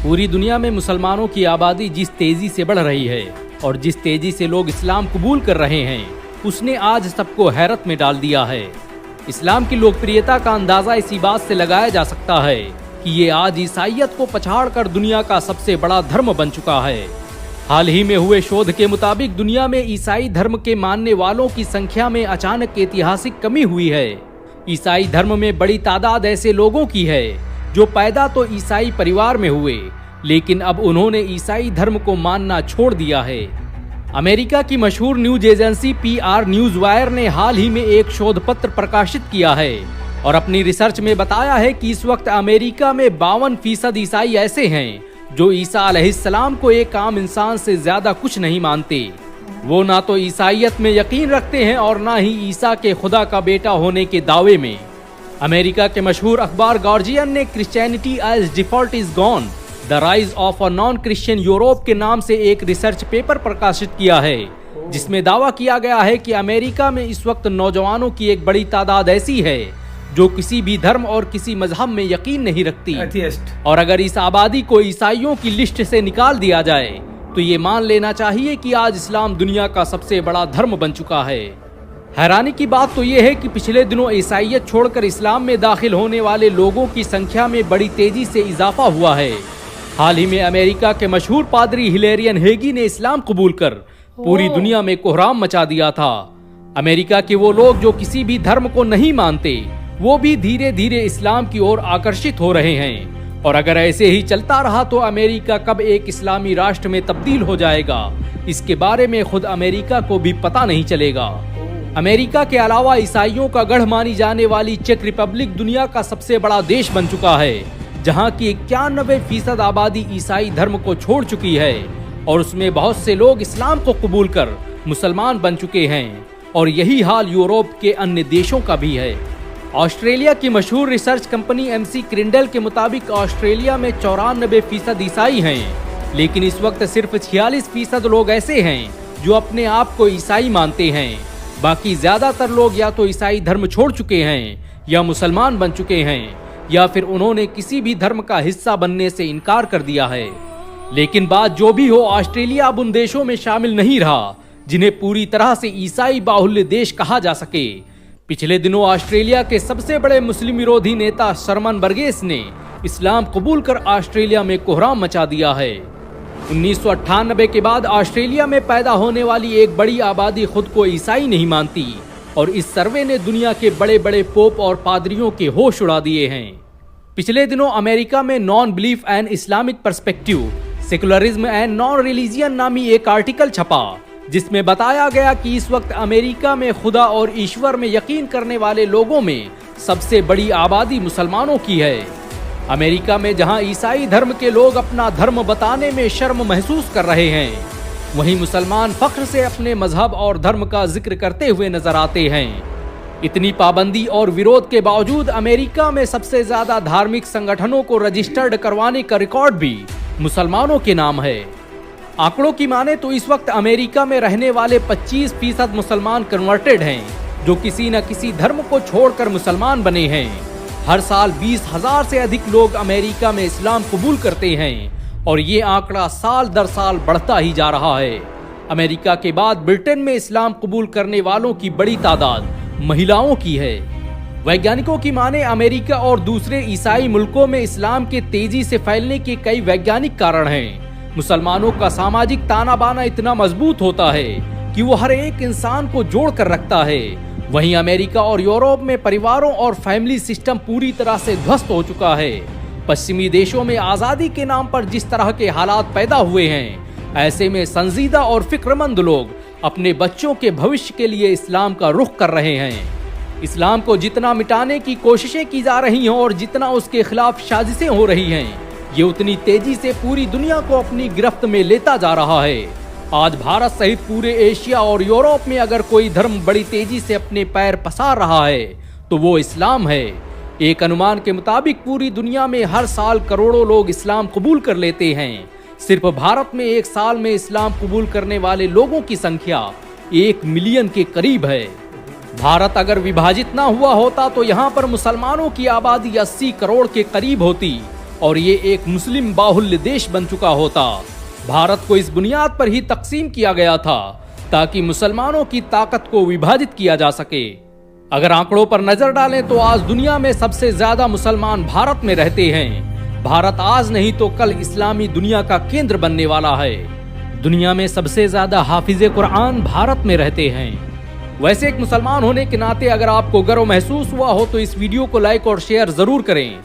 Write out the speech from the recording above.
पूरी दुनिया में मुसलमानों की आबादी जिस तेजी से बढ़ रही है और जिस तेजी से लोग इस्लाम कबूल कर रहे हैं, उसने आज सबको हैरत में डाल दिया है। इस्लाम की लोकप्रियता का अंदाजा इसी बात से लगाया जा सकता है कि ये आज ईसाईयत को पछाड़कर दुनिया का सबसे बड़ा धर्म बन चुका है। हाल ही में हुए शोध के मुताबिक दुनिया में ईसाई धर्म के मानने वालों की संख्या में अचानक ऐतिहासिक कमी हुई है। ईसाई धर्म में बड़ी तादाद ऐसे लोगों की है जो पैदा तो ईसाई परिवार में हुए, लेकिन अब उन्होंने ईसाई धर्म को मानना छोड़ दिया है। अमेरिका की मशहूर news agency PR news wire ने हाल ही में एक शोध पत्र प्रकाशित किया है और अपनी रिसर्च में बताया है कि इस वक्त अमेरिका में 52% ईसाई ऐसे हैं जो ईसा अलैहिस्सलाम को एक आम इंसान से ज्यादा कुछ नहीं मानते। वो ना तो ईसाईयत में यकीन रखते हैं और ना ही ईसा के खुदा का बेटा होने के दावे में। अमेरिका के मशहूर अखबार गार्जियन ने Christianity as default is gone, the rise of a non Christian Europe के नाम से एक रिसर्च पेपर प्रकाशित किया है, जिसमें दावा किया गया है कि अमेरिका में इस वक्त नौजवानों की एक बड़ी तादाद ऐसी है जो किसी भी धर्म और किसी मजहब में यकीन नहीं रखती। और अगर इस आबादी को ईसाइयों की लिस्ट से निकाल दिया जाए तो ये मान लेना चाहिए कि आज इस्लाम दुनिया का सबसे बड़ा धर्म बन चुका है। हैरानी की बात तो ये है कि पिछले दिनों ईसाईयत छोड़कर इस्लाम में दाखिल होने वाले लोगों की संख्या में बड़ी तेजी से इजाफा हुआ है। हाल ही में अमेरिका के मशहूर पादरी हिलेरियन हेगी ने इस्लाम कबूल कर पूरी दुनिया में कोहराम मचा दिया था। अमेरिका के वो लोग जो किसी भी धर्म को नहीं मानते, वो भी धीरे धीरे इस्लाम की ओर आकर्षित हो रहे हैं। और अगर ऐसे ही चलता रहा तो अमेरिका कब एक इस्लामी राष्ट्र में तब्दील हो जाएगा, इसके बारे में खुद अमेरिका को भी पता नहीं चलेगा। अमेरिका के अलावा ईसाइयों का गढ़ मानी जाने वाली चेक रिपब्लिक दुनिया का सबसे बड़ा देश बन चुका है, जहां की 91% आबादी ईसाई धर्म को छोड़ चुकी है और उसमें बहुत से लोग इस्लाम को कबूल कर मुसलमान बन चुके हैं। और यही हाल यूरोप के अन्य देशों का भी है। ऑस्ट्रेलिया की मशहूर रिसर्च कंपनी MC क्रिंडल के मुताबिक ऑस्ट्रेलिया में 94% ईसाई हैं, लेकिन इस वक्त सिर्फ 46% लोग ऐसे हैं जो अपने आप को ईसाई मानते हैं। बाकी ज्यादातर लोग या तो ईसाई धर्म छोड़ चुके हैं या मुसलमान बन चुके हैं या फिर उन्होंने किसी भी धर्म का हिस्सा बनने से इनकार कर दिया है। लेकिन बात जो भी हो, ऑस्ट्रेलिया अब उन देशों में शामिल नहीं रहा जिन्हें पूरी तरह से ईसाई बाहुल्य देश कहा जा सके। पिछले दिनों ऑस्ट्रेलिया के सबसे बड़े मुस्लिम विरोधी नेता शरमन बर्गेस ने इस्लाम कबूल कर ऑस्ट्रेलिया में कोहराम मचा दिया है। 1998 के बाद ऑस्ट्रेलिया में पैदा होने वाली एक बड़ी आबादी खुद को ईसाई नहीं मानती और इस सर्वे ने दुनिया के बड़े बड़े पोप और पादरियों के होश उड़ा दिए हैं। पिछले दिनों अमेरिका में non belief and Islamic perspective, secularism and non religion नामी एक आर्टिकल छपा, जिसमें बताया गया कि इस वक्त अमेरिका में खुदा और ईश्वर में यकीन करने वाले लोगों में सबसे बड़ी आबादी मुसलमानों की है। अमेरिका में जहां ईसाई धर्म के लोग अपना धर्म बताने में शर्म महसूस कर रहे हैं, वहीं मुसलमान फख्र से अपने मजहब और धर्म का जिक्र करते हुए नजर आते हैं। इतनी पाबंदी और विरोध के बावजूद अमेरिका में सबसे ज्यादा धार्मिक संगठनों को रजिस्टर्ड करवाने का रिकॉर्ड भी मुसलमानों के नाम है। आंकड़ों की माने तो इस वक्त अमेरिका में रहने वाले 25% मुसलमान कन्वर्टेड हैं, जो किसी न किसी धर्म को छोड़कर मुसलमान बने हैं। हर साल 20,000 से अधिक लोग अमेरिका में इस्लाम कबूल करते हैं और ये आंकड़ा साल दर साल बढ़ता ही जा रहा है। अमेरिका के बाद ब्रिटेन में इस्लाम कबूल करने वालों की बड़ी तादाद महिलाओं की है। वैज्ञानिकों की माने अमेरिका और दूसरे ईसाई मुल्कों में इस्लाम के तेजी से फैलने के कई वैज्ञानिक कारण हैं। मुसलमानों का सामाजिक ताना बाना इतना मजबूत होता है कि वो हर एक इंसान को जोड़ कर रखता है। वहीं अमेरिका और यूरोप में परिवारों और फैमिली सिस्टम पूरी तरह से ध्वस्त हो चुका है। पश्चिमी देशों में आजादी के नाम पर जिस तरह के हालात पैदा हुए हैं, ऐसे में संजीदा और फिक्रमंद लोग अपने बच्चों के भविष्य के लिए इस्लाम का रुख कर रहे हैं। इस्लाम को जितना मिटाने की कोशिशें की जा रही हैं और जितना उसके खिलाफ साजिशें हो रही हैं, ये उतनी तेजी से पूरी दुनिया को अपनी गिरफ्त में लेता जा रहा है। आज भारत सहित पूरे एशिया और यूरोप में अगर कोई धर्म बड़ी तेजी से अपने पैर पसार रहा है तो वो इस्लाम है। एक अनुमान के मुताबिक पूरी दुनिया में हर साल करोड़ों लोग इस्लाम कबूल कर लेते हैं। सिर्फ भारत में एक साल में इस्लाम कबूल करने वाले लोगों की संख्या 1 मिलियन के करीब है। भारत अगर विभाजित ना हुआ होता तो यहाँ पर मुसलमानों की आबादी 80 करोड़ के करीब होती, और ये एक मुस्लिम बाहुल्य देश बन चुका होता। भारत को इस बुनियाद पर ही तकसीम किया गया था ताकि मुसलमानों की ताकत को विभाजित किया जा सके। अगर आंकड़ों पर नजर डालें तो आज दुनिया में सबसे ज्यादा मुसलमान भारत में रहते हैं। भारत आज नहीं तो कल इस्लामी दुनिया का केंद्र बनने वाला है। दुनिया में सबसे ज्यादा हाफिजे कुरान भारत में रहते हैं। वैसे एक मुसलमान होने के नाते अगर आपको गर्व महसूस हुआ हो तो इस वीडियो को लाइक और शेयर जरूर करें।